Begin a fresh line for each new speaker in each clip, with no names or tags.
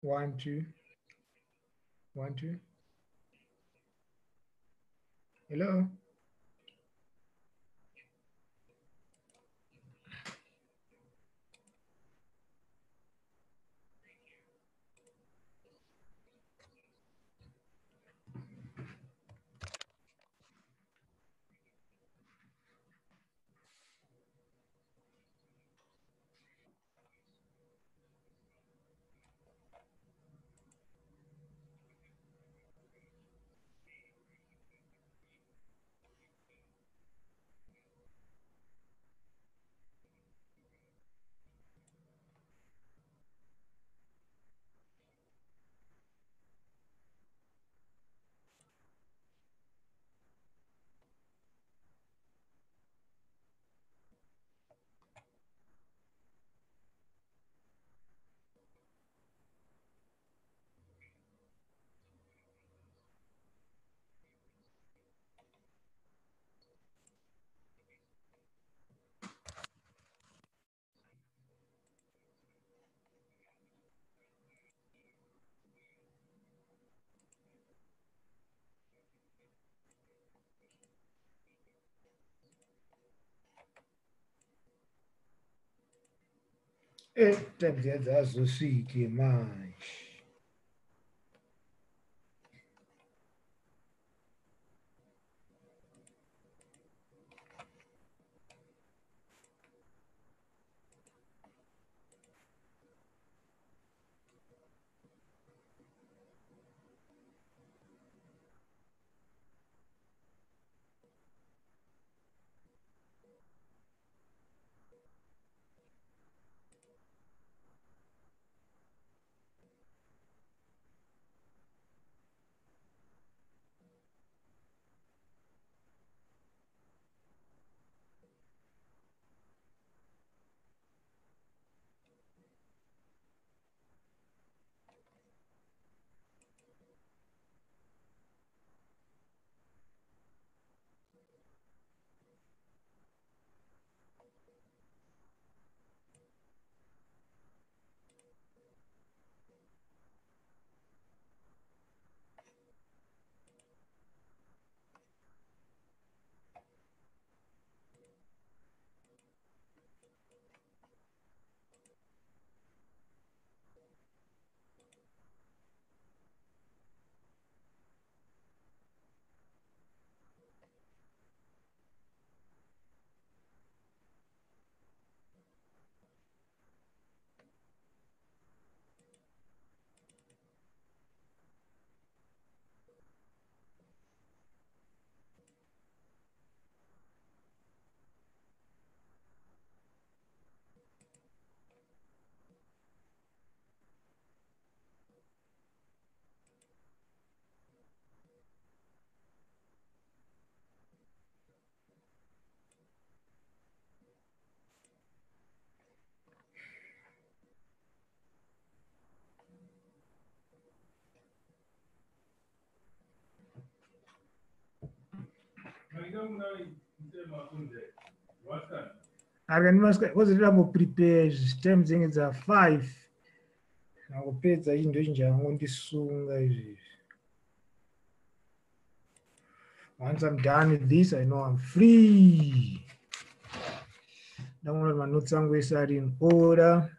1, 2, 1, 2. Hello. Temos azufike mais. Koziramo prepares terms dza 5 nakupedza izvi ndochinjangondisunga izvi. Once I'm done with this, I know I'm free. Ndaona manotsi angu ese ari in order.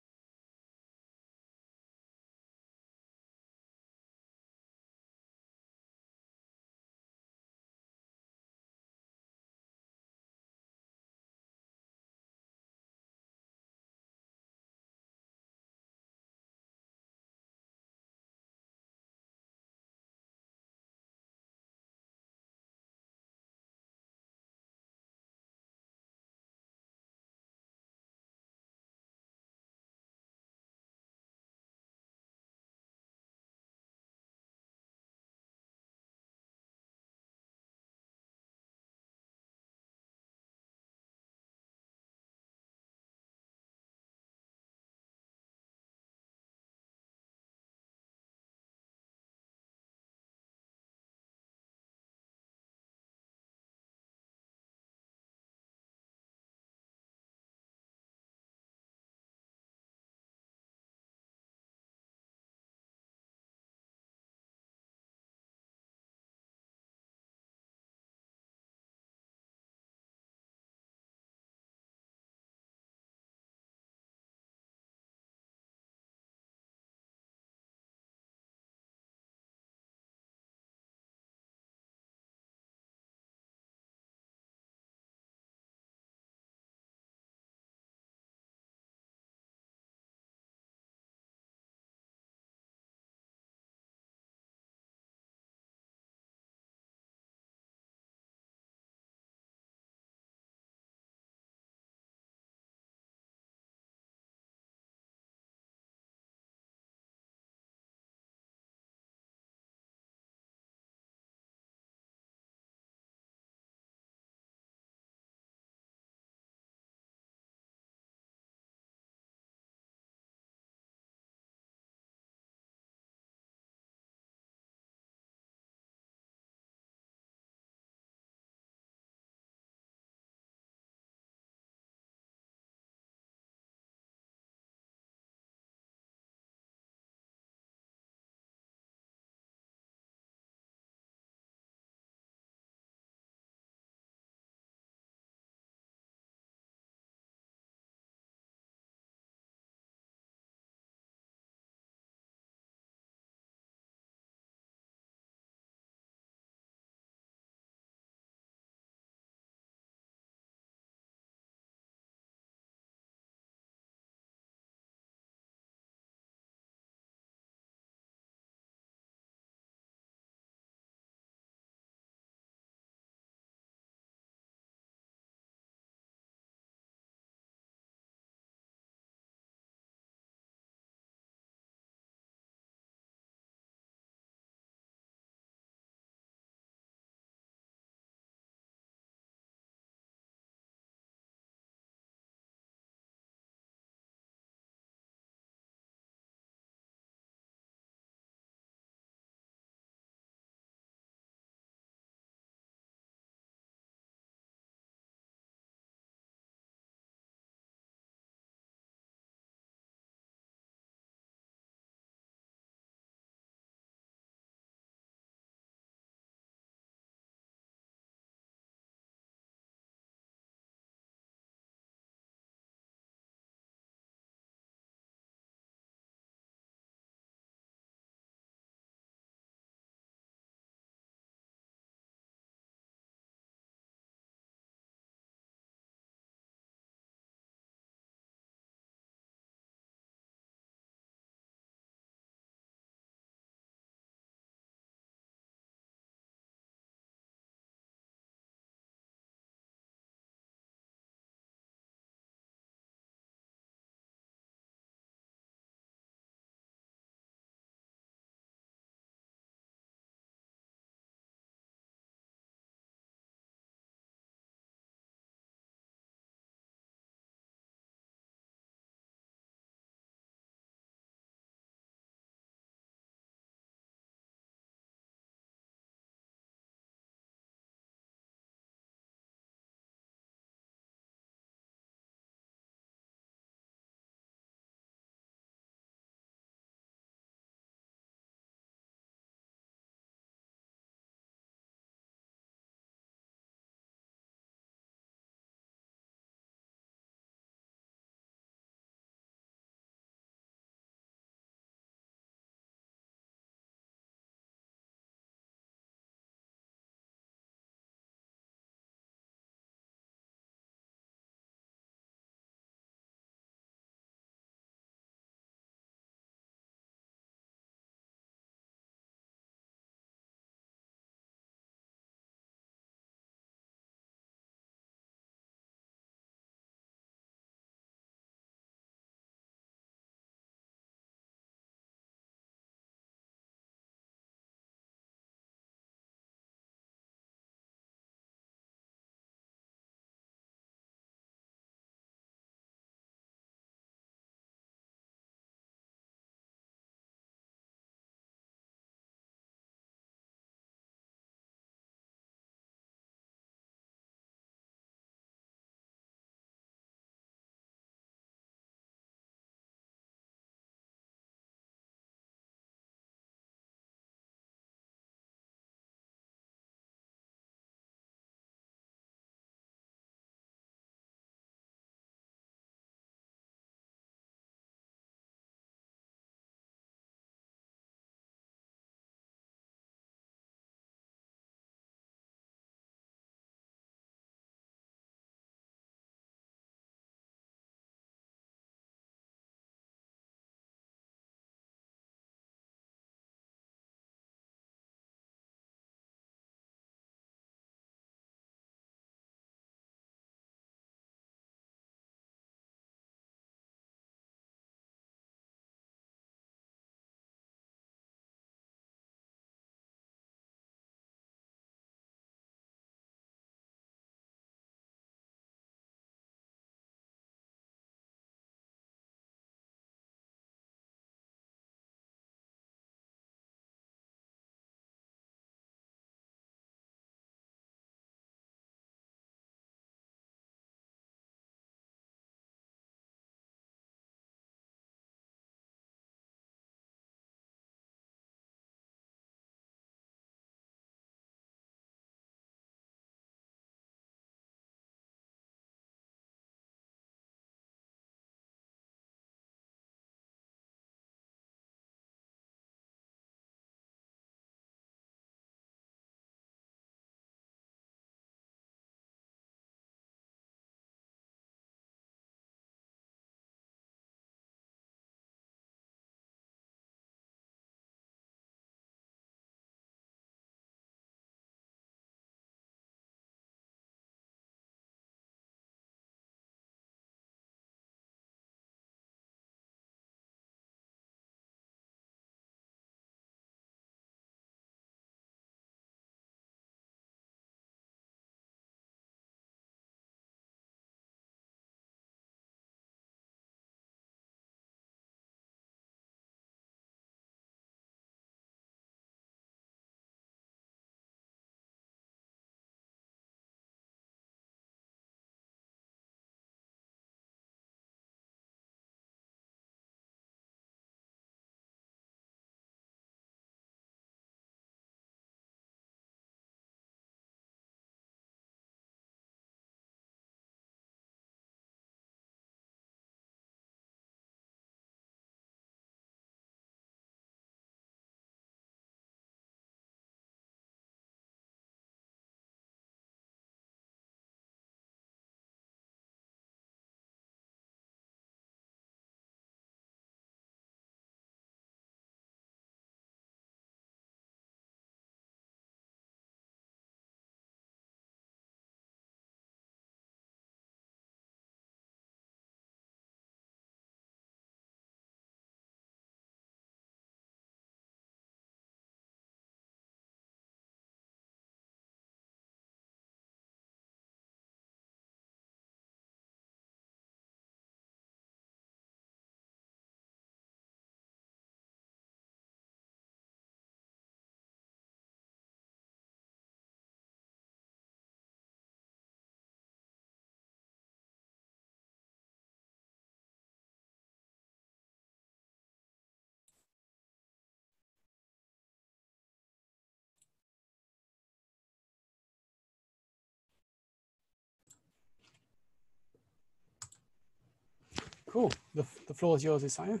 Cool. The floor is yours, Isaiah.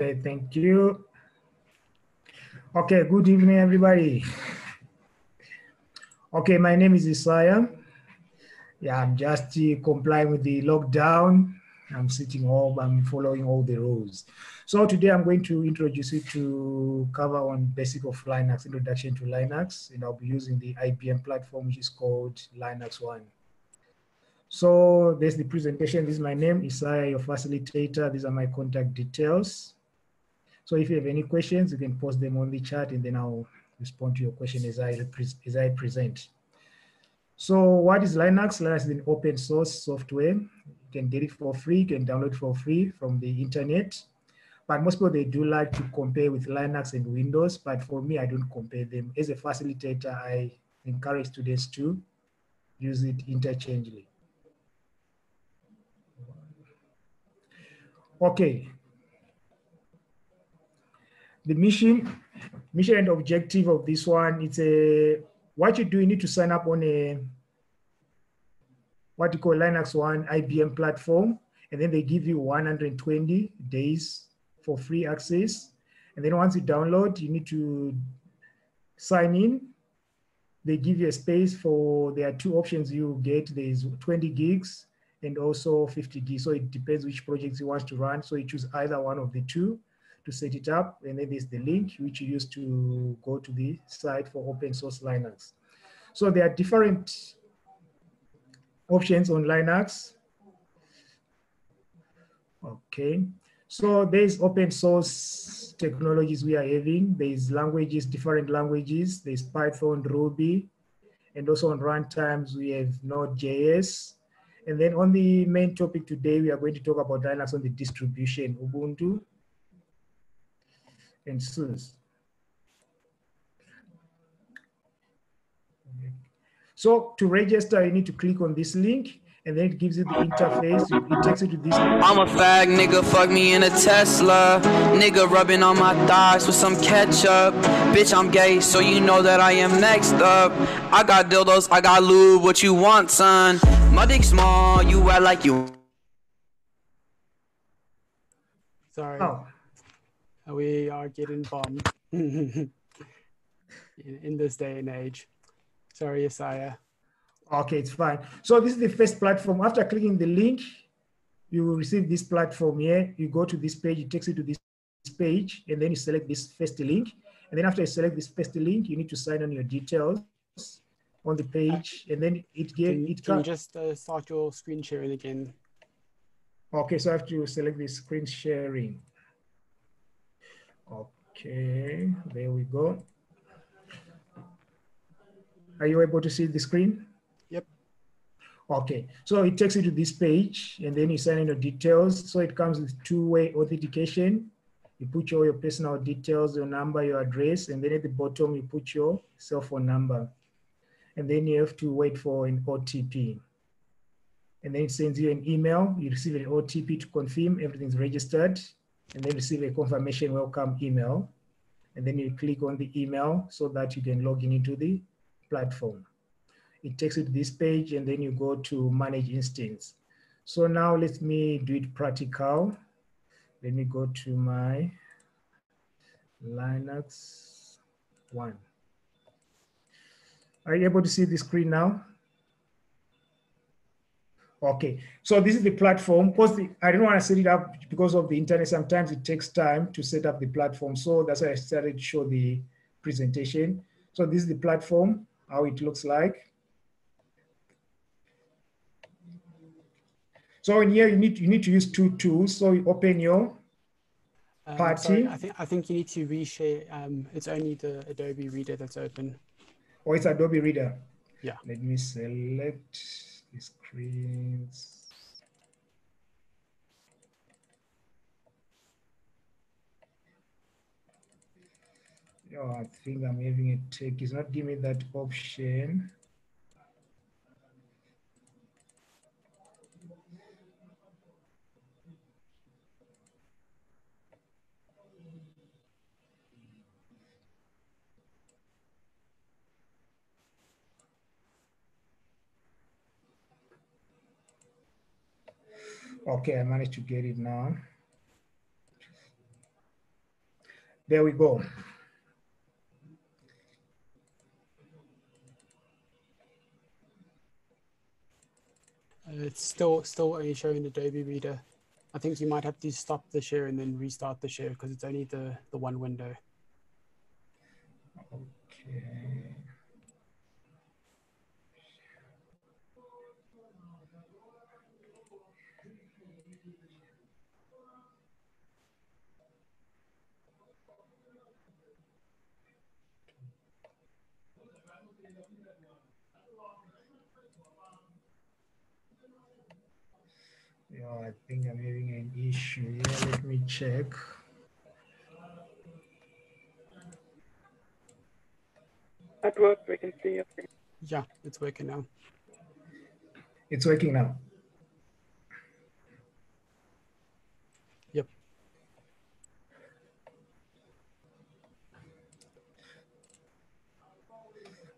Okay, thank you. Okay, good evening, everybody. Okay, my name is Isaiah. Yeah, I'm just complying with the lockdown. I'm sitting home, I'm following all the rules. So today I'm going to introduce you to cover on basic of Linux, introduction to Linux, and I'll be using the IBM platform, which is called LinuxONE. So there's the presentation. This is my name, Isaiah, your facilitator. These are my contact details. So if you have any questions, you can post them on the chat and then I'll respond to your question as I present. So what is Linux? Linux is an open source software. You can get it for free, you can download it for free from the internet. But most people, they do like to compare with Linux and Windows, but for me, I don't compare them. As a facilitator, I encourage students to use it interchangeably. Okay. The mission and objective of this one, it's what you do, you need to sign up on a what you call LinuxONE IBM platform, and then they give you 120 days for free access. And then once you download, you need to sign in. They give you a space there are two options you get. There's 20 gigs and also 50 gigs. So it depends which projects you want to run. So you choose either one of the two to set it up. And then there's the link which you use to go to the site for open source Linux. So there are different options on Linux. Okay, so there's open source technologies we are having. There's languages, different languages. There's Python, Ruby, and also on runtimes we have Node.js. And then on the main topic today, we are going to talk about Linux on the distribution, Ubuntu and SUSE. So to register, you need to click on this link, and then it gives you the interface. It takes you to this.
I'm a fag nigga, fuck me in a Tesla. Nigga rubbing on my thighs with some ketchup. Bitch, I'm gay, so you know that I am next up. I got dildos, I got lube, what you want, son? My dick small, you act like you.
Sorry.
Oh.
We are getting bombed in this day and age. Sorry, Isaiah.
Okay, it's fine. So this is the first platform. After clicking the link, you will receive this platform here. You go to this page, it takes you to this page, and then you select this first link. And then after you select this first link, you need to sign on your details on the page, and then
Can you just start your screen sharing again?
Okay, so I have to select the screen sharing. Okay, there we go. Are you able to see the screen?
Yep.
Okay, so it takes you to this page, and then you sign in your details. So it comes with two-way authentication. You put all your personal details, your number, your address, and then at the bottom, you put your cell phone number. And then you have to wait for an OTP. And then it sends you an email. You receive an OTP to confirm everything's registered, and then receive a confirmation welcome email. And then you click on the email so that you can log into the platform. It takes you to this page, and then you go to manage instance. So now let me do it practical. Let me go to my LinuxONE. Are you able to see the screen now? Okay, so this is the platform. I don't want to set it up because of the internet. Sometimes it takes time to set up the platform. So that's why I started to show the presentation. So this is the platform, how it looks like. So in here, you need to use two tools. So you open your party.
Sorry, I think you need to reshare. It's only the Adobe Reader that's open.
Oh, it's Adobe Reader.
Yeah.
Let me select the screens. Oh, I think I'm having a tech. It's not giving me that option. Okay, I managed to get it now. There we go.
It's still only showing Adobe Reader. I think you might have to stop the share and then restart the share because it's only the one window.
Okay. Yeah, I think I'm having an issue here. Let me check.
That works. We can see your screen.
Yeah, it's working now.
It's working now.
Yep.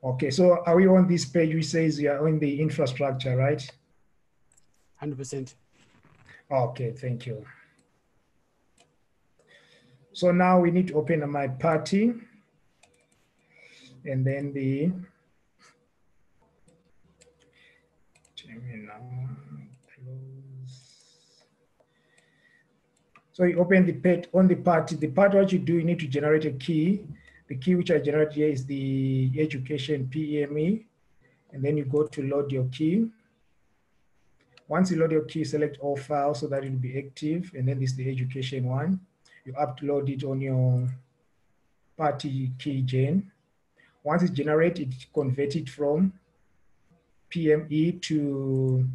Okay, so are we on this page which says we are on the infrastructure, right?
100%.
Okay, thank you. So now we need to open my party and then the terminal close. So you open the page on the party. The part what you do, you need to generate a key. The key which I generate here is the education PME, and then you go to load your key. Once you load your key, select all files so that it will be active, and then this is the education one. You upload it on your party key gen. Once it's generated, convert it from PME to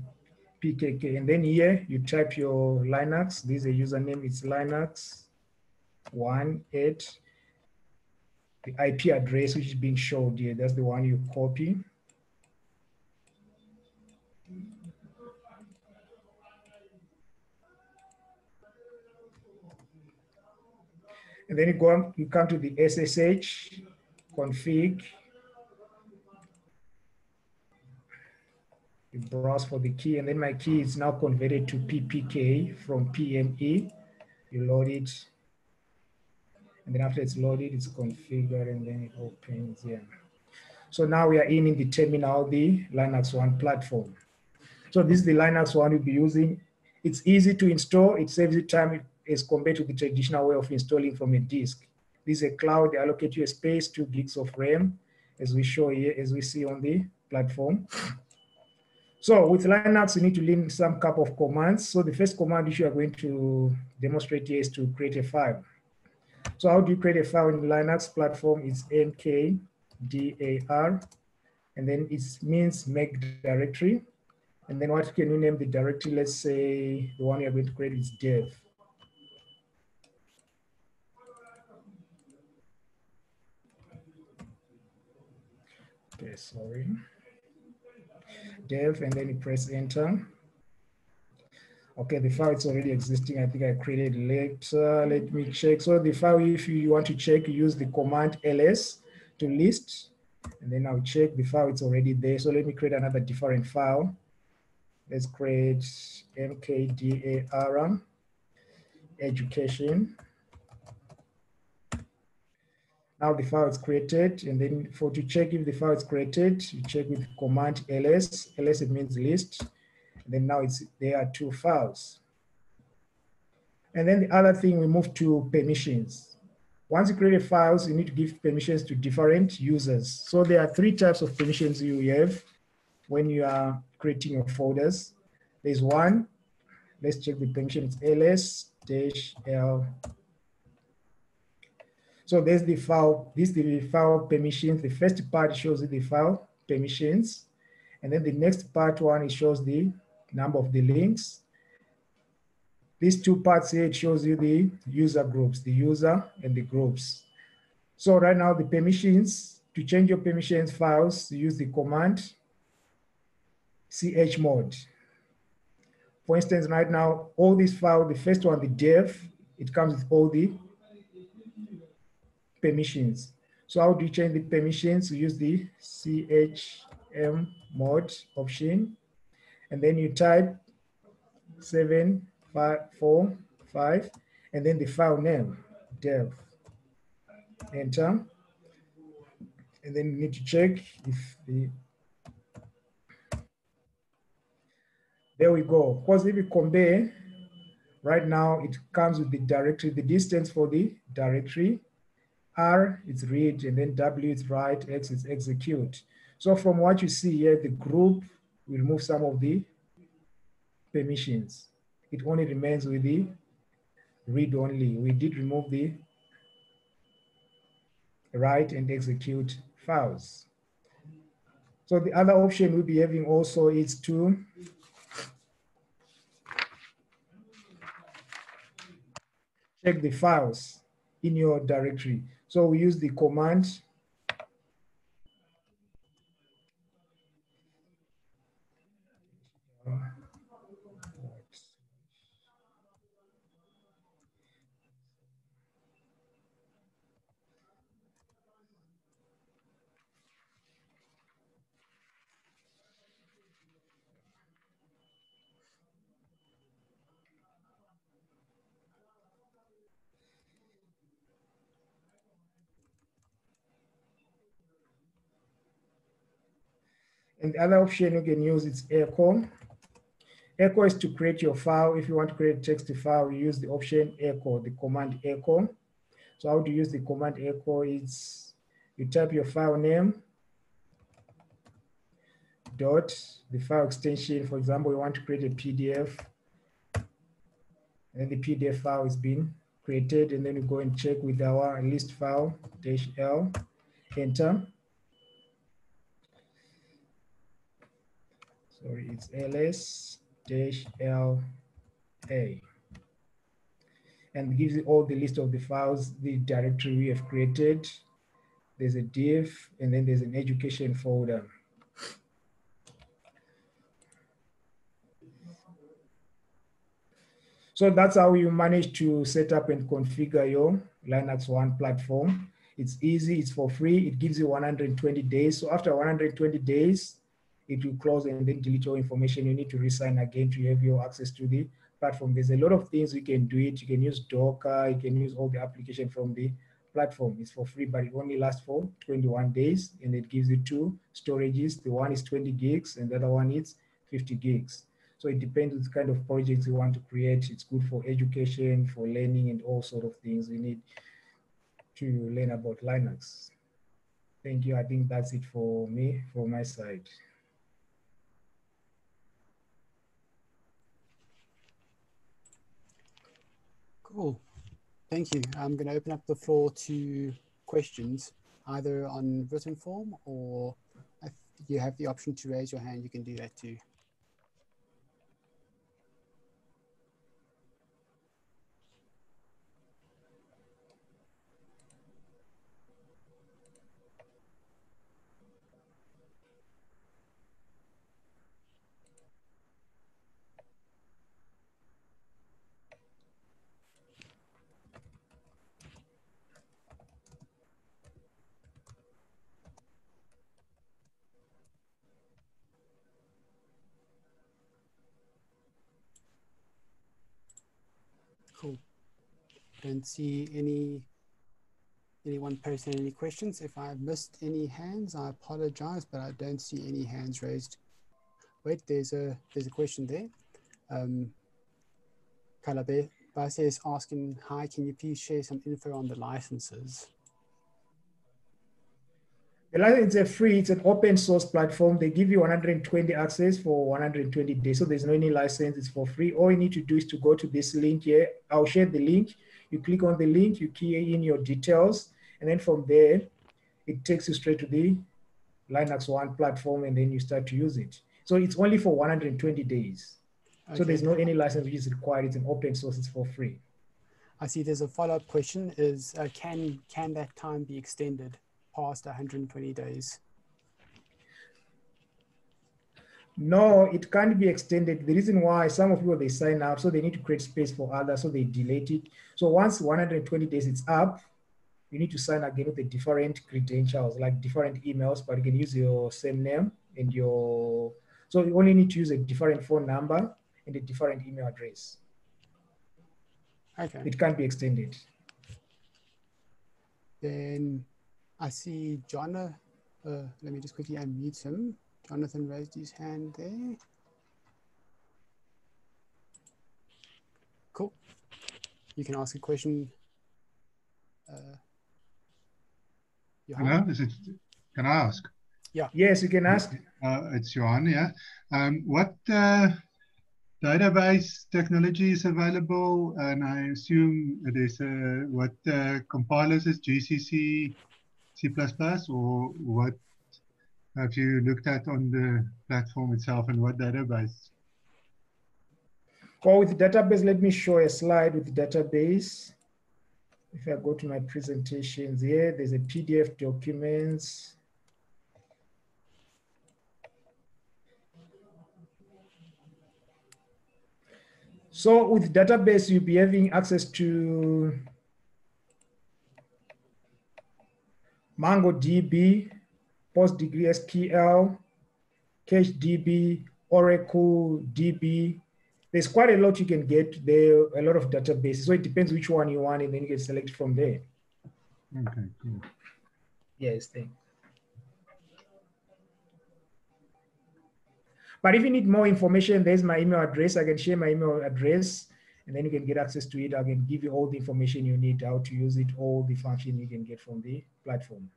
PKK, and then here you type your Linux. This is a username, it's LinuxONE. The IP address which is being showed here, that's the one you copy. And then you come to the SSH config. You browse for the key, and then my key is now converted to PPK from PME. You load it, and then after it's loaded, it's configured, and then it opens here. So now we are in the terminal, the LinuxONE platform. So this is the LinuxONE we'll be using. It's easy to install. It saves you time as compared to the traditional way of installing from a disk. This is a cloud. They allocate you a space, 2 gigs of RAM, as we show here, as we see on the platform. So with Linux, you need to learn some couple of commands. So the first command which you are going to demonstrate here is to create a file. So how do you create a file in the Linux platform? It's mkdir, and then it means make directory. And then what can you name the directory? Let's say the one you're going to create is dev. Okay, sorry. Dev, and then you press enter. Okay, the file is already existing. I think I created later. Let me check. So the file, if you want to check, use the command ls to list, and then I'll check the file. It's already there. So let me create another different file. Let's create mkdir education. Now the file is created, and then to check if the file is created, you check with command ls. Ls, it means list. And then now there are 2 files. And then the other thing, we move to permissions. Once you create files, you need to give permissions to different users. So there are 3 types of permissions you have when you are creating your folders. There's one, let's check the permissions, ls-l. So there's the file, this is the file permissions. The first part shows you the file permissions. And then the next part one, it shows the number of the links. These 2 parts here, it shows you the user groups, the user and the groups. So right now the permissions, to change your permissions files, use the command chmod. For instance, right now, all these files, the first one, the dev, it comes with all the permissions. So how do you change the permissions? You use the chmod option, and then you type 745, and then the file name, dev. Enter. And then you need to check if the, there we go. Of course, if you compare, right now it comes with the directory, the distance for the directory. R is read, and then W is write, X is execute. So from what you see here, the group will remove some of the permissions. It only remains with the read only. We did remove the write and execute files. So the other option we'll be having also is to check the files in your directory. So we use the command and the other option you can use is echo. Echo is to create your file. If you want to create a text file, you use the option echo, the command echo. So how to use the command echo is you type your file name, dot, the file extension. For example, you want to create a PDF, and the PDF file is being created, and then you go and check with our list file, -L, enter. Sorry, it's ls-la, and it gives you all the list of the files, the directory we have created. There's a div, and then there's an education folder. So that's how you manage to set up and configure your LinuxONE platform. It's easy, it's for free, it gives you 120 days. So after 120 days, it will close and then delete your information. You need to resign again to have your access to the platform. There's a lot of things you can do it. You can use Docker, you can use all the application from the platform. It's for free, but it only lasts for 21 days, and it gives you two storages. The one is 20 gigs and the other one is 50 gigs. So it depends on the kind of projects you want to create. It's good for education, for learning, and all sort of things you need to learn about Linux. Thank you. I think that's it for me, from my side.
Cool. Thank you. I'm going to open up the floor to questions, either on written form, or if you have the option to raise your hand, you can do that too. Cool. Don't see anyone posting any questions. If I've missed any hands, I apologize, but I don't see any hands raised. Wait, there's a question there. Kalabe Base is asking, hi, can you please share some info on the licenses?
The license is free. It's an open source platform. They give you 120 access for 120 days. So there's no any license. It's for free. All you need to do is to go to this link here. I'll share the link. You click on the link, you key in your details, and then from there, it takes you straight to the LinuxONE platform, and then you start to use it. So it's only for 120 days. Okay. So there's no any license which is required. It's an open source. It's for free.
I see there's a follow-up question is, can that time be extended past 120 days?
No, it can't be extended. The reason why some of people, they sign up, so they need to create space for others, so they delete it. So once 120 days it's up, you need to sign again with the different credentials, like different emails, but you can use your same name and your, so you only need to use a different phone number and a different email address.
Okay.
It can't be extended.
Then I see John. Let me just quickly unmute him. Jonathan raised his hand there. Cool. You can ask a question.
Hello, can I ask?
Yeah.
Yes, you can ask.
It's Johan, yeah. What database technology is available? And I assume there's what compilers is GCC, C++, or what have you looked at on the platform itself, and what database?
Or with database, let me show a slide with database. If I go to my presentations here, there's a PDF documents. So with database, you'll be having access to MongoDB, PostgreSQL, CacheDB, Oracle DB. There's quite a lot you can get there, a lot of databases. So it depends which one you want, and then you can select from there.
Okay, cool.
Yes, thanks. But if you need more information, there's my email address. I can share my email address, and then you can get access to it. I can give you all the information you need, how to use it, all the function you can get from the platform.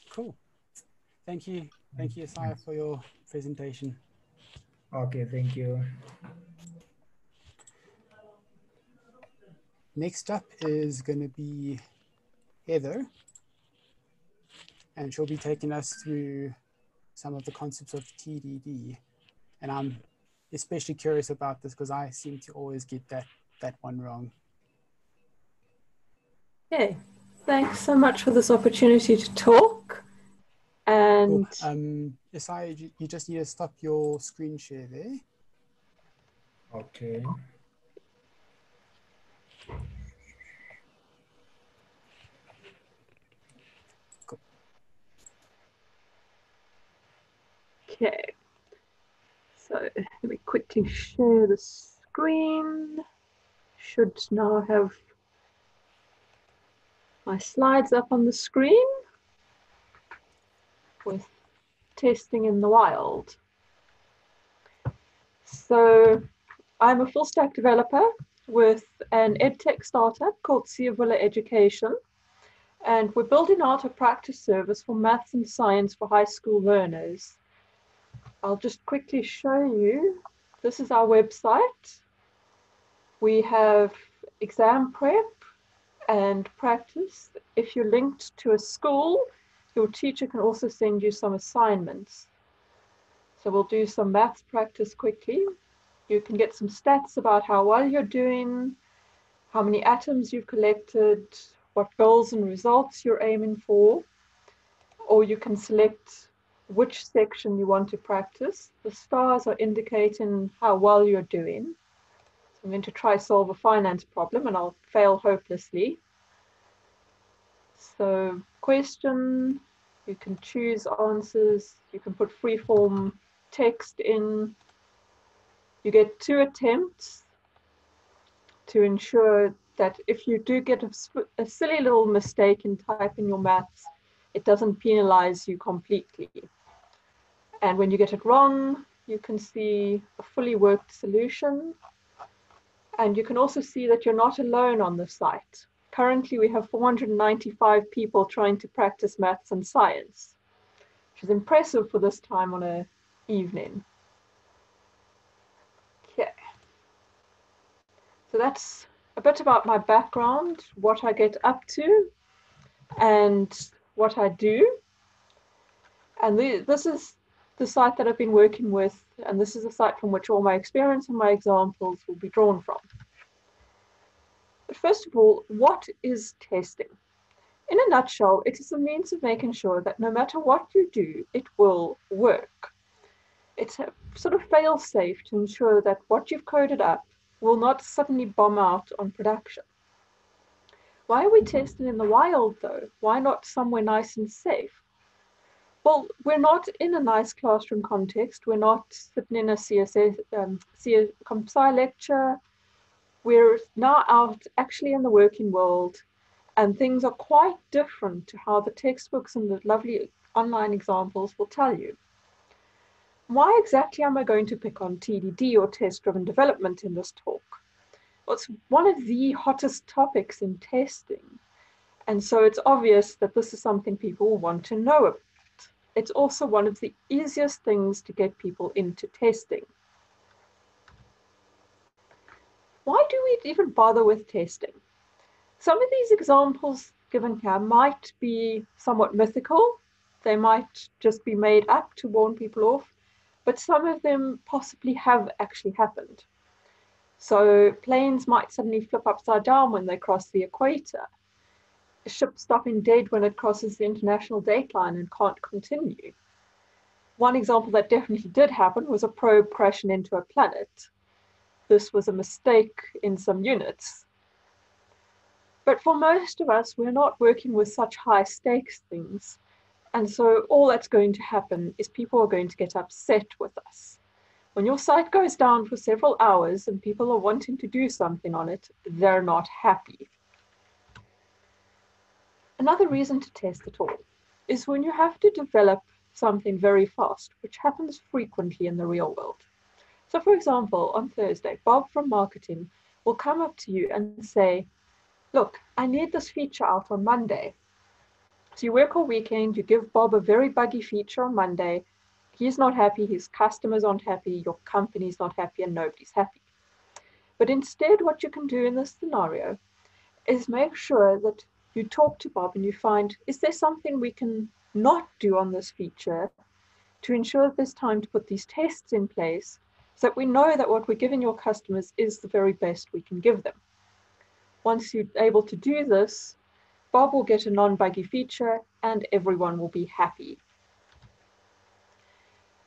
Cool. Thank you. Thank you, Isaiah, for your presentation.
Okay, thank you.
Next up is going to be Heather, and she'll be taking us through some of the concepts of TDD. And I'm especially curious about this because I seem to always get that one wrong.
Okay, thanks so much for this opportunity to talk. And
cool. Isaiah, you just need to stop your screen share there.
Okay.
Cool.
Okay, so let me quickly share the screen. Should now have my slides up on the screen with testing in the wild. So I'm a full stack developer with an edtech startup called Siavilla Education, and we're building out a practice service for maths and science for high school learners. I'll just quickly show you. This is our website. We have exam prep and practice. If you're linked to a school, your teacher can also send you some assignments. So we'll do some maths practice quickly. You can get some stats about how well you're doing, how many atoms you've collected, what goals and results you're aiming for, or you can select which section you want to practice. The stars are indicating how well you're doing. So I'm going to try solve a finance problem and I'll fail hopelessly. So question, you can choose answers, you can put free-form text in. You get 2 attempts to ensure that if you do get a silly little mistake in typing your maths, it doesn't penalize you completely. And when you get it wrong, you can see a fully worked solution. And you can also see that you're not alone on the site. Currently, we have 495 people trying to practice maths and science, which is impressive for this time on an evening. Okay. So that's a bit about my background, what I get up to, and what I do. And this is the site that I've been working with, and this is the site from which all my experience and my examples will be drawn from. But first of all, what is testing? In a nutshell, it is a means of making sure that no matter what you do, it will work. It's a sort of fail-safe to ensure that what you've coded up will not suddenly bomb out on production. Why are we testing in the wild though? Why not somewhere nice and safe? Well, we're not in a nice classroom context. We're not sitting in a CSI lecture. We're now out actually in the working world, and things are quite different to how the textbooks and the lovely online examples will tell you. Why exactly am I going to pick on TDD or test-driven development in this talk? Well, it's one of the hottest topics in testing, and so it's obvious that this is something people want to know about. It's also one of the easiest things to get people into testing. Why do we even bother with testing? Some of these examples given here might be somewhat mythical. They might just be made up to warn people off, but some of them possibly have actually happened. So planes might suddenly flip upside down when they cross the equator. A ship stopping dead when it crosses the international date line and can't continue. One example that definitely did happen was a probe crashing into a planet. This was a mistake in some units. But for most of us, we're not working with such high stakes things. And so all that's going to happen is people are going to get upset with us. When your site goes down for several hours and people are wanting to do something on it, they're not happy. Another reason to test at all is when you have to develop something very fast, which happens frequently in the real world. So for example, on Thursday, Bob from marketing will come up to you and say, look, I need this feature out on Monday. So you work all weekend, you give Bob a very buggy feature on Monday. He's not happy, his customers aren't happy, your company's not happy, and nobody's happy. But instead, what you can do in this scenario is make sure that you talk to Bob and you find, is there something we can not do on this feature to ensure that there's time to put these tests in place so that we know that what we're giving your customers is the very best we can give them. Once you're able to do this, Bob will get a non-buggy feature and everyone will be happy.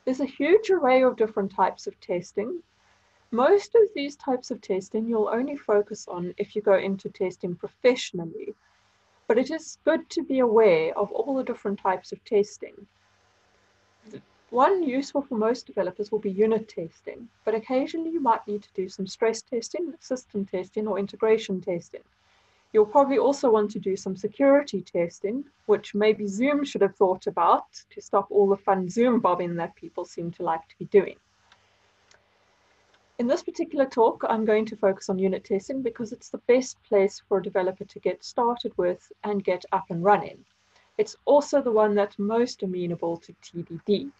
There's a huge array of different types of testing. Most of these types of testing you'll only focus on if you go into testing professionally, but it is good to be aware of all the different types of testing. One useful for most developers will be unit testing, but occasionally you might need to do some stress testing, system testing, or integration testing. You'll probably also want to do some security testing, which maybe Zoom should have thought about to stop all the fun Zoom bobbing that people seem to like to be doing. In this particular talk, I'm going to focus on unit testing because it's the best place for a developer to get started with and get up and running. It's also the one that's most amenable to TDD.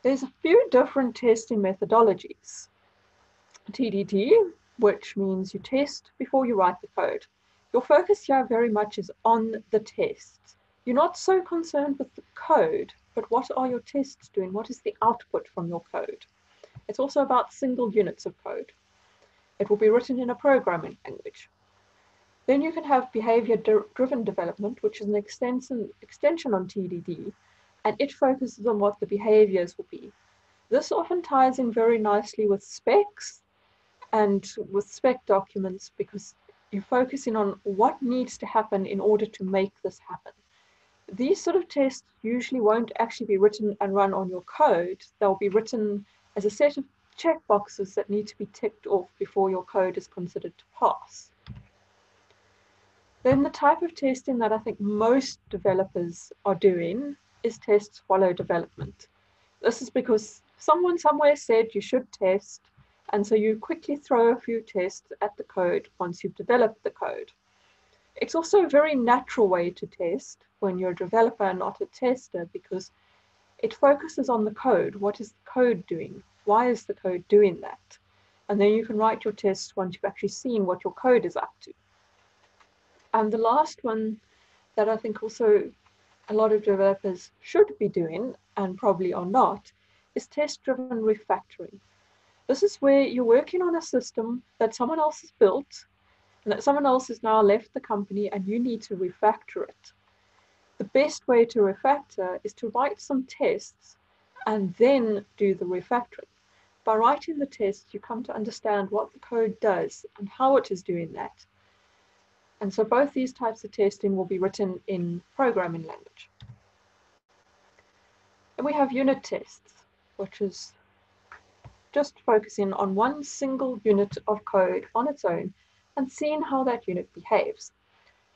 There's a few different testing methodologies. TDD, which means you test before you write the code. Your focus here very much is on the tests. You're not so concerned with the code, but what are your tests doing? What is the output from your code? It's also about single units of code. It will be written in a programming language. Then you can have behavior-driven development, which is an extension on TDD, and it focuses on what the behaviors will be. This often ties in very nicely with specs and with spec documents because you're focusing on what needs to happen in order to make this happen. These sort of tests usually won't actually be written and run on your code. They'll be written as a set of checkboxes that need to be ticked off before your code is considered to pass. Then the type of testing that I think most developers are doing is test swallow development. This is because someone somewhere said you should test, and so you quickly throw a few tests at the code once you've developed the code. It's also a very natural way to test when you're a developer and not a tester because it focuses on the code. What is the code doing? Why is the code doing that? And then you can write your tests once you've actually seen what your code is up to. And the last one that I think also a lot of developers should be doing, and probably are not, is test-driven refactoring. This is where you're working on a system that someone else has built, and that someone else has now left the company, and you need to refactor it. The best way to refactor is to write some tests and then do the refactoring. By writing the tests, you come to understand what the code does and how it is doing that. And so both these types of testing will be written in programming language. And we have unit tests, which is just focusing on one single unit of code on its own and seeing how that unit behaves.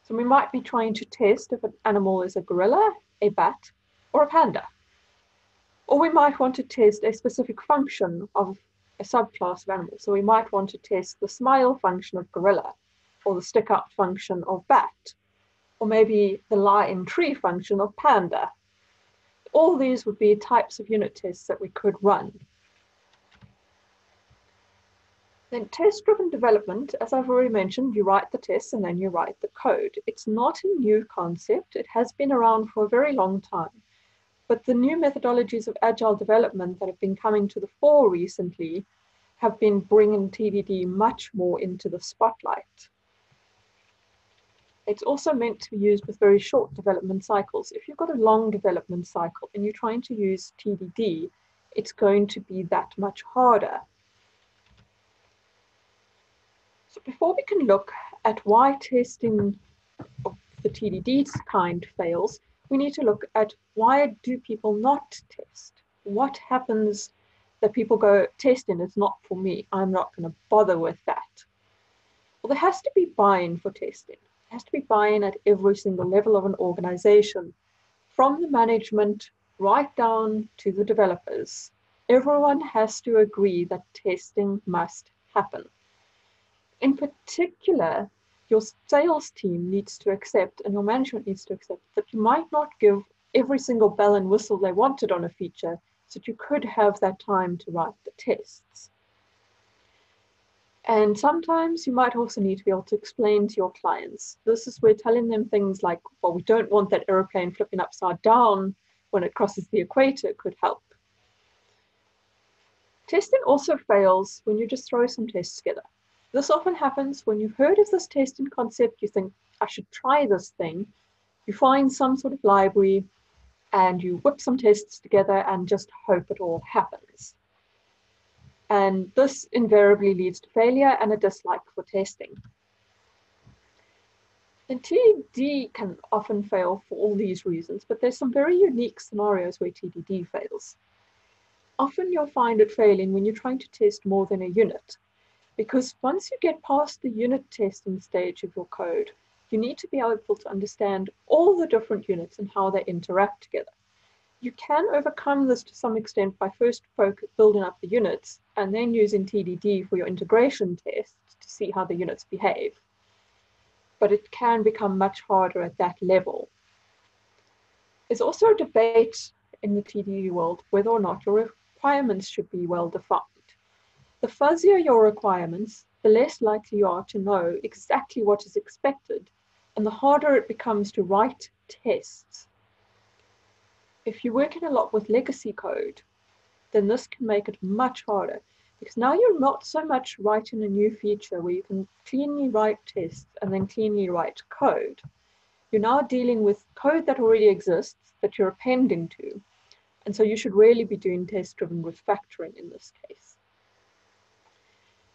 So we might be trying to test if an animal is a gorilla, a bat, or a panda. Or we might want to test a specific function of a subclass of animal. So we might want to test the smile function of gorilla, or the stick out function of bat, or maybe the lie in tree function of panda. All these would be types of unit tests that we could run. Then test-driven development, as I've already mentioned, you write the tests and then you write the code. It's not a new concept. It has been around for a very long time. But the new methodologies of agile development that have been coming to the fore recently have been bringing TDD much more into the spotlight. It's also meant to be used with very short development cycles. If you've got a long development cycle and you're trying to use TDD, it's going to be that much harder. So before we can look at why testing of the TDD kind fails, we need to look at why do people not test? What happens that people go, testing is not for me, I'm not going to bother with that? Well, there has to be buy-in for testing. There has to be buy-in at every single level of an organization, from the management right down to the developers. Everyone has to agree that testing must happen. In particular, your sales team needs to accept and your management needs to accept that you might not give every single bell and whistle they wanted on a feature, so that you could have that time to write the tests. And sometimes you might also need to be able to explain to your clients. This is where telling them things like, well, we don't want that airplane flipping upside down when it crosses the equator could help. Testing also fails when you just throw some tests together. This often happens when you've heard of this testing concept, you think, I should try this thing. You find some sort of library and you whip some tests together and just hope it all happens. And this invariably leads to failure and a dislike for testing. And TDD can often fail for all these reasons, but there's some very unique scenarios where TDD fails. Often you'll find it failing when you're trying to test more than a unit. Because once you get past the unit testing stage of your code, you need to be able to understand all the different units and how they interact together. You can overcome this to some extent by first building up the units and then using TDD for your integration tests to see how the units behave. But it can become much harder at that level. There's also a debate in the TDD world whether or not your requirements should be well defined. The fuzzier your requirements, the less likely you are to know exactly what is expected, and the harder it becomes to write tests. If you're working a lot with legacy code, then this can make it much harder, because now you're not so much writing a new feature where you can cleanly write tests and then cleanly write code. You're now dealing with code that already exists that you're appending to, and so you should really be doing test-driven refactoring in this case.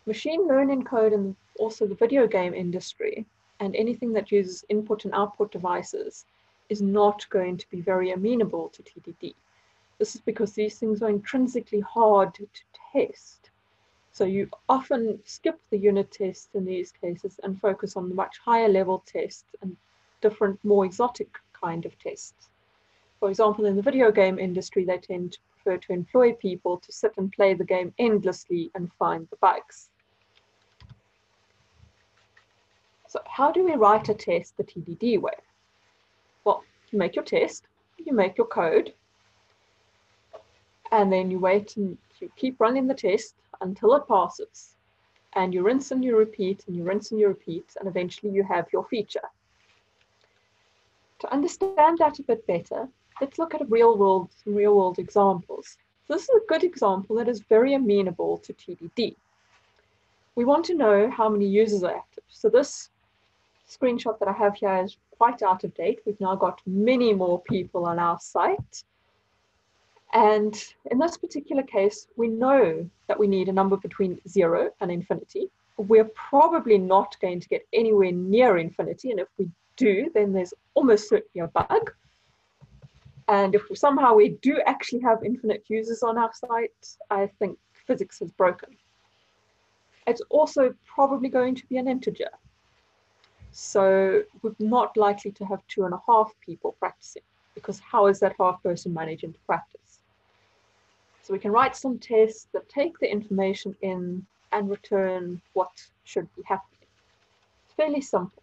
Machine learning code and also the video game industry and anything that uses input and output devices is not going to be very amenable to TDD. This is because these things are intrinsically hard to test. So you often skip the unit tests in these cases and focus on the much higher level tests and different, more exotic kind of tests. For example, in the video game industry, they tend to prefer to employ people to sit and play the game endlessly and find the bugs. So how do we write a test the TDD way? Well, you make your test, you make your code, and then you wait and you keep running the test until it passes. And you rinse and you repeat, and you rinse and you repeat, and eventually you have your feature. To understand that a bit better, let's look at some real world examples. So this is a good example that is very amenable to TDD. We want to know how many users are active. So this screenshot that I have here is quite out of date. We've now got many more people on our site. And in this particular case, we know that we need a number between 0 and infinity. We're probably not going to get anywhere near infinity. And if we do, then there's almost certainly a bug. And if somehow we do actually have infinite users on our site, I think physics is broken. It's also probably going to be an integer. So we're not likely to have 2.5 people practicing, because how is that half person managed into practice? So we can write some tests that take the information in and return what should be happening. It's fairly simple.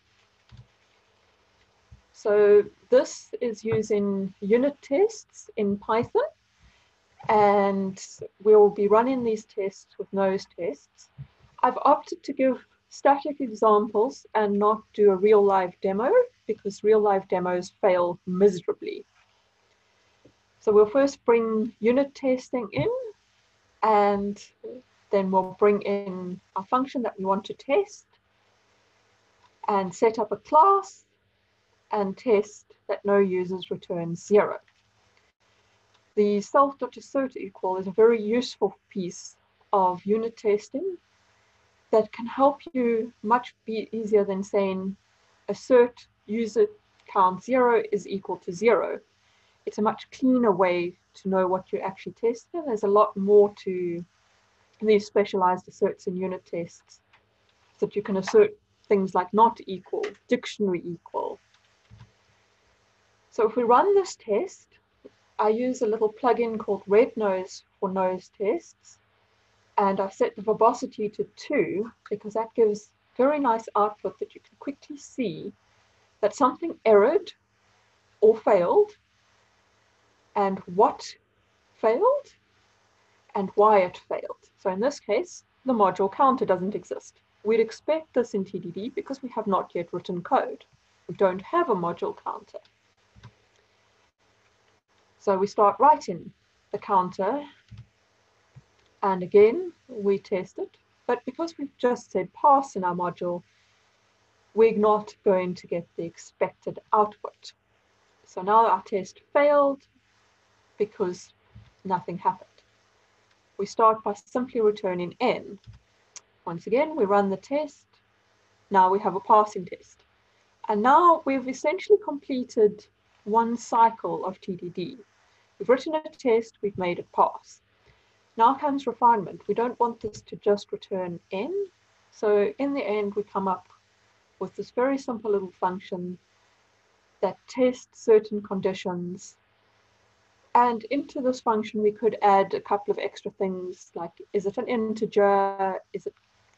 So this is using unit tests in Python, and we'll be running these tests with nose tests. I've opted to give static examples and not do a real live demo, because real live demos fail miserably. So we'll first bring unit testing in, and then we'll bring in a function that we want to test and set up a class and test that no users return 0. The self.assert equal is a very useful piece of unit testing that can help you much be easier than saying assert user count 0 is equal to 0. It's a much cleaner way to know what you're actually testing. There's a lot more to these specialized asserts in unit tests, so that you can assert things like not equal, dictionary equal. So if we run this test, I use a little plugin called RedNose for nose tests, and I've set the verbosity to 2 because that gives very nice output that you can quickly see that something errored or failed, and what failed, and why it failed. So in this case, the module counter doesn't exist. We'd expect this in TDD because we have not yet written code. We don't have a module counter. So we start writing the counter, and again, we test it. But because we've just said pass in our module, we're not going to get the expected output. So now our test failed because nothing happened. We start by simply returning n. Once again, we run the test. Now we have a passing test. And now we've essentially completed one cycle of TDD. We've written a test, we've made it pass. Now comes refinement. We don't want this to just return n. So in the end, we come up with this very simple little function that tests certain conditions. And into this function, we could add a couple of extra things like, is it an integer? Is it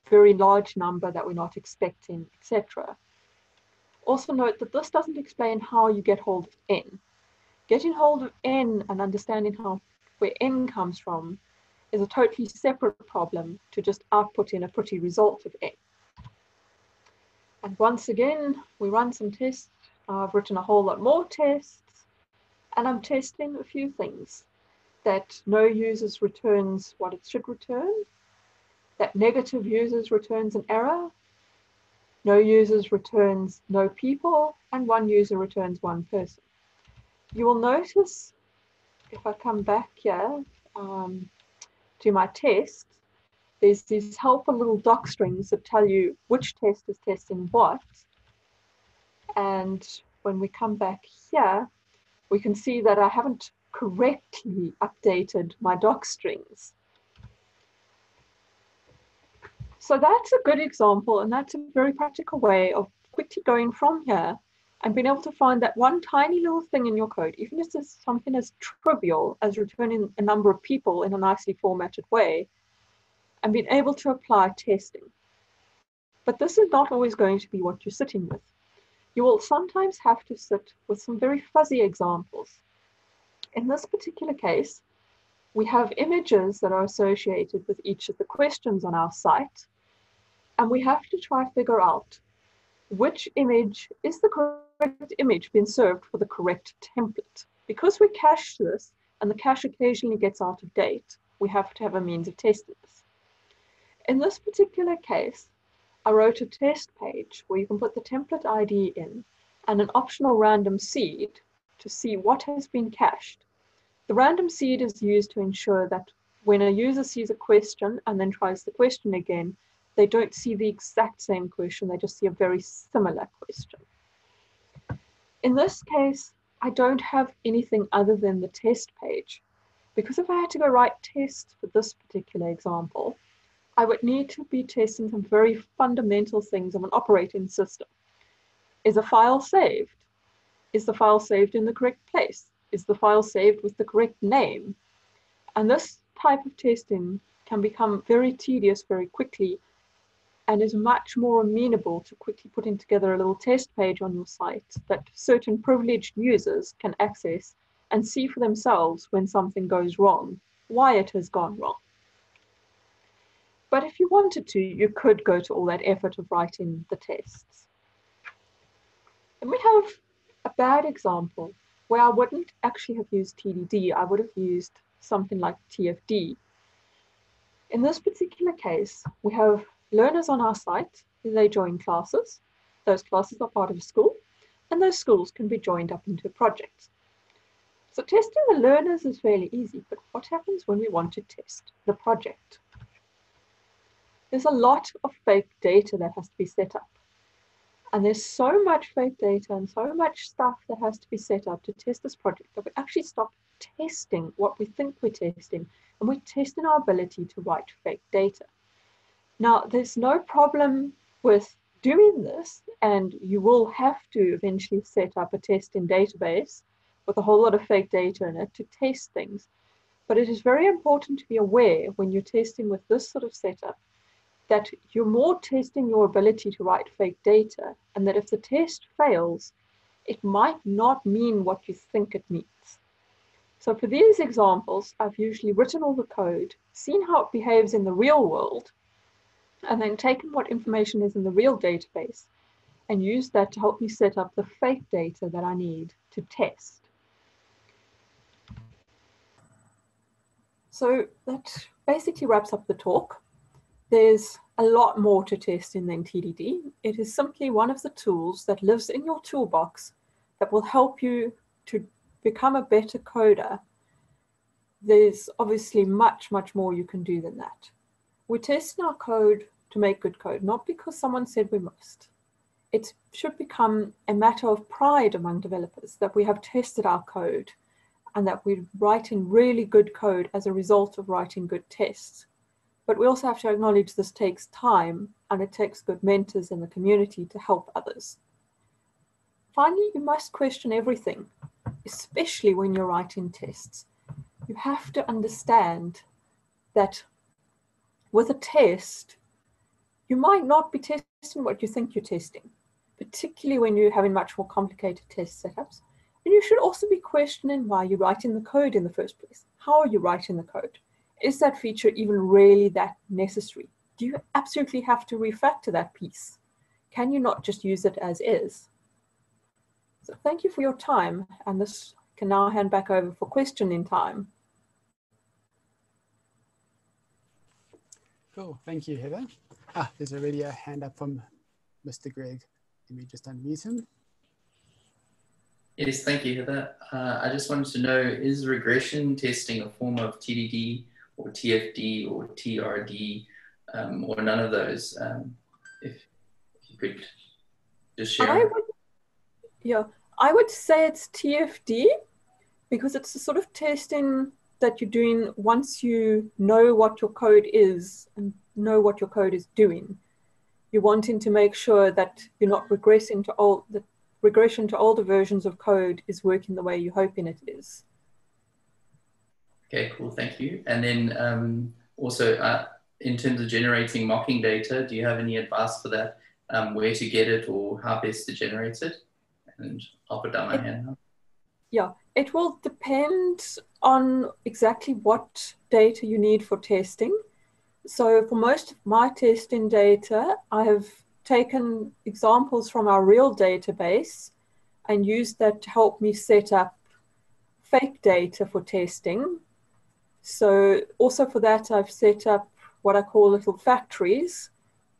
a very large number that we're not expecting, etc. Also note that this doesn't explain how you get hold of n. Getting hold of n and understanding where n comes from is a totally separate problem to just outputting a pretty result of n. And once again, we run some tests. I've written a whole lot more tests, and I'm testing a few things. That no users returns what it should return, that negative users returns an error, no users returns no people, and one user returns one person. You will notice, if I come back here to my test, there's these helpful little doc strings that tell you which test is testing what. And when we come back here, we can see that I haven't correctly updated my doc strings. So that's a good example, and that's a very practical way of quickly going from here and being able to find that one tiny little thing in your code, even if it's something as trivial as returning a number of people in a nicely formatted way, and being able to apply testing. But this is not always going to be what you're sitting with. You will sometimes have to sit with some very fuzzy examples. In this particular case, we have images that are associated with each of the questions on our site, and we have to try to figure out which image is the correct image being served for the correct template. Because we cache this, and the cache occasionally gets out of date, we have to have a means of testing this. In this particular case, I wrote a test page where you can put the template ID in and an optional random seed to see what has been cached. The random seed is used to ensure that when a user sees a question and then tries the question again, they don't see the exact same question, they just see a very similar question. In this case, I don't have anything other than the test page. Because if I had to go write tests for this particular example, I would need to be testing some very fundamental things of an operating system. Is a file saved? Is the file saved in the correct place? Is the file saved with the correct name? And this type of testing can become very tedious very quickly and is much more amenable to quickly putting together a little test page on your site that certain privileged users can access and see for themselves when something goes wrong, why it has gone wrong. But if you wanted to, you could go to all that effort of writing the tests. And we have a bad example where I wouldn't actually have used TDD, I would have used something like TFD. In this particular case, we have learners on our site, they join classes. Those classes are part of a school, and those schools can be joined up into projects. So testing the learners is fairly easy, but what happens when we want to test the project? There's a lot of fake data that has to be set up. And there's so much fake data and so much stuff that has to be set up to test this project that we actually stop testing what we think we're testing, and we're testing our ability to write fake data. Now, there's no problem with doing this, and you will have to eventually set up a testing database with a whole lot of fake data in it to test things. But it is very important to be aware when you're testing with this sort of setup that you're more testing your ability to write fake data, and that if the test fails, it might not mean what you think it means. So for these examples, I've usually written all the code, seen how it behaves in the real world, and then taken what information is in the real database and used that to help me set up the fake data that I need to test. So that basically wraps up the talk. There's a lot more to testing than TDD. It is simply one of the tools that lives in your toolbox that will help you to become a better coder. There's obviously much, much more you can do than that. We're testing our code to make good code, not because someone said we must. It should become a matter of pride among developers that we have tested our code and that we're writing really good code as a result of writing good tests. But we also have to acknowledge this takes time, and it takes good mentors in the community to help others. Finally, you must question everything, especially when you're writing tests. You have to understand that with a test, you might not be testing what you think you're testing, particularly when you're having much more complicated test setups. And you should also be questioning why you're writing the code in the first place. How are you writing the code? Is that feature even really that necessary? Do you absolutely have to refactor that piece? Can you not just use it as is? So thank you for your time, and this can now hand back over for questioning time.
Cool, thank you, Heather. There's already a hand up from Mr. Greg. Let me just unmute him.
Yes, thank you, Heather. I just wanted to know, is regression testing a form of TDD or TFD or TRD or none of those? If you could just share.
I would say it's TFD because it's the sort of testing that you're doing once you know what your code is and know what your code is doing. You're wanting to make sure that you're not regressing to old, the regression to older versions of code is working the way you're hoping it is.
Okay, cool, thank you. And then also in terms of generating mocking data, do you have any advice for that? Where to get it or how best to generate it? And I'll put down my hand now.
Yeah, it will depend on exactly what data you need for testing. So for most of my testing data, I have taken examples from our real database and used that to help me set up fake data for testing. So also for that, I've set up what I call little factories,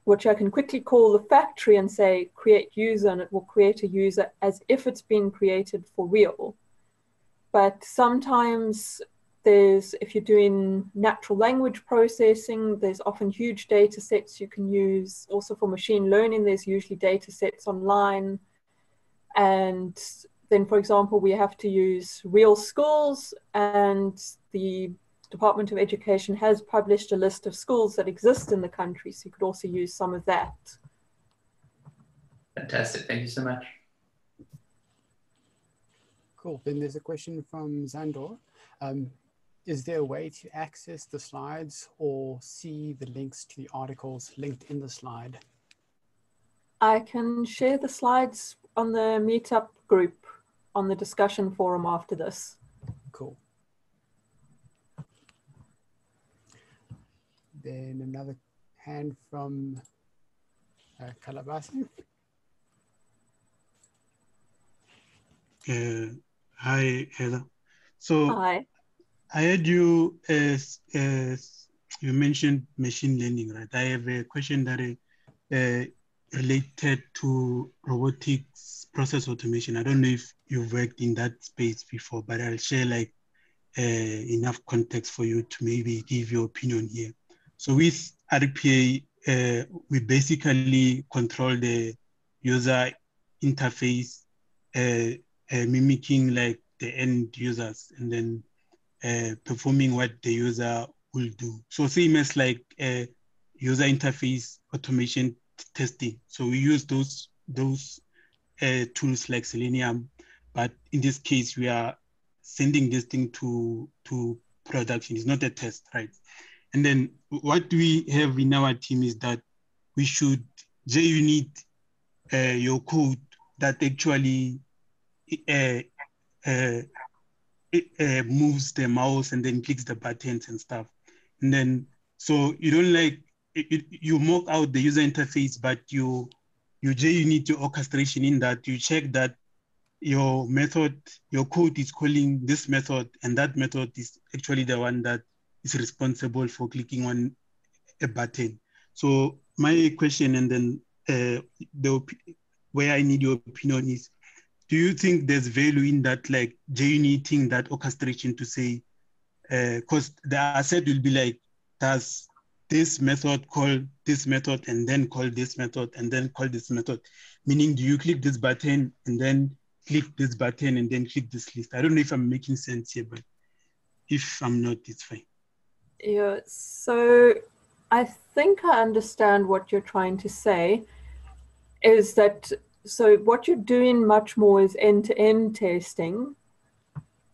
which I can quickly call the factory and say, create user, and it will create a user as if it's been created for real. But sometimes if you're doing natural language processing, there's often huge data sets you can use. Also for machine learning, there's usually data sets online. And then, for example, we have to use real schools, and the Department of Education has published a list of schools that exist in the country, so you could also use some of that.
Fantastic. Thank you so much.
Cool. Then there's a question from Zandor. Is there a way to access the slides or see the links to the articles linked in the slide?
I can share the slides on the meetup group on the discussion forum after this.
Cool. Then another hand from Kalabasi.
Hi, Heather. So
Hi.
I heard you as you mentioned machine learning, right? I have a question that related to robotics process automation. I don't know if you've worked in that space before, but I'll share like enough context for you to maybe give your opinion here. So with RPA, we basically control the user interface, mimicking like the end users, and then performing what the user will do. So same as like user interface automation testing. So we use those tools like Selenium, but in this case we are sending this thing to production. It's not a test, right? And then what we have in our team is that we should JUnit your code that actually moves the mouse and then clicks the buttons and stuff. And then, so you don't like, you mock out the user interface, but you JUnit your orchestration in that you check that your method, your code is calling this method, and that method is actually the one that is responsible for clicking on a button. So my question, and then where I need your opinion is, do you think there's value in that, like JUniting that orchestration to say, because the asset will be like, does this method call this method and then call this method and then call this method? Meaning, do you click this button and then click this button and then click this list? I don't know if I'm making sense here, but if I'm not, it's fine.
Yeah, so I think I understand what you're trying to say is that, so what you're doing much more is end-to-end testing.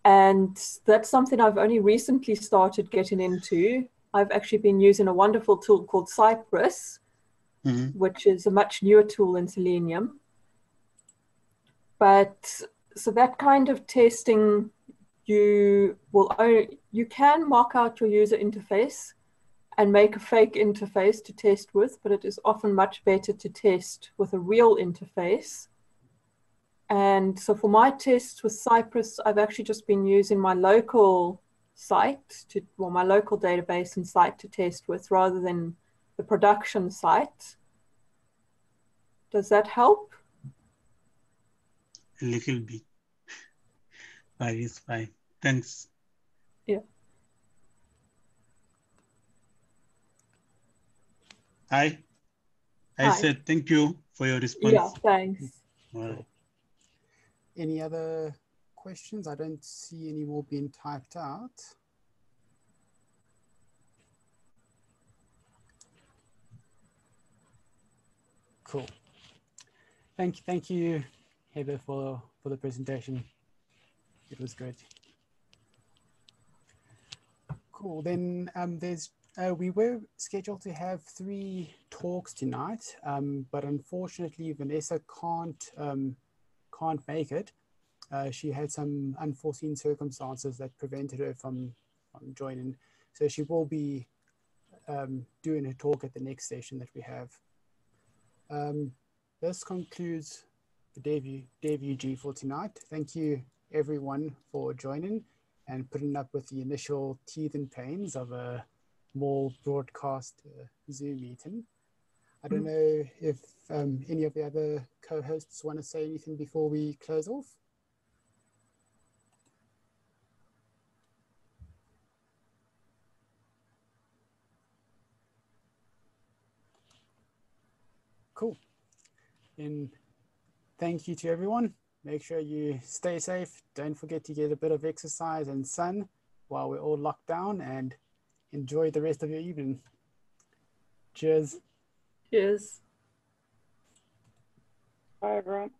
And that's something I've only recently started getting into. I've actually been using a wonderful tool called Cypress, which is a much newer tool in Selenium. But so that kind of testing, you can mock out your user interface and make a fake interface to test with, but it is often much better to test with a real interface. And so for my tests with Cypress, I've actually just been using my local site my local database and site to test with rather than the production site. Does that help?
A little bit, but it's fine. Thanks.
Yeah.
I said thank you for your response.
Yeah, thanks.
All right.
Any other questions? I don't see any more being typed out. Cool. Thank you, Heather, for the presentation. It was good. Cool. Then we were scheduled to have 3 talks tonight, but unfortunately Vanessa can't make it. She had some unforeseen circumstances that prevented her from joining. So she will be doing a talk at the next session that we have. This concludes the DevUG for tonight. Thank you everyone for joining and putting up with the initial teeth and pains of a more broadcast Zoom meeting. I don't know if any of the other co-hosts want to say anything before we close off. Cool. And thank you to everyone. make sure you stay safe. Don't forget to get a bit of exercise and sun while we're all locked down, and enjoy the rest of your evening. Cheers.
Cheers.
Bye, everyone.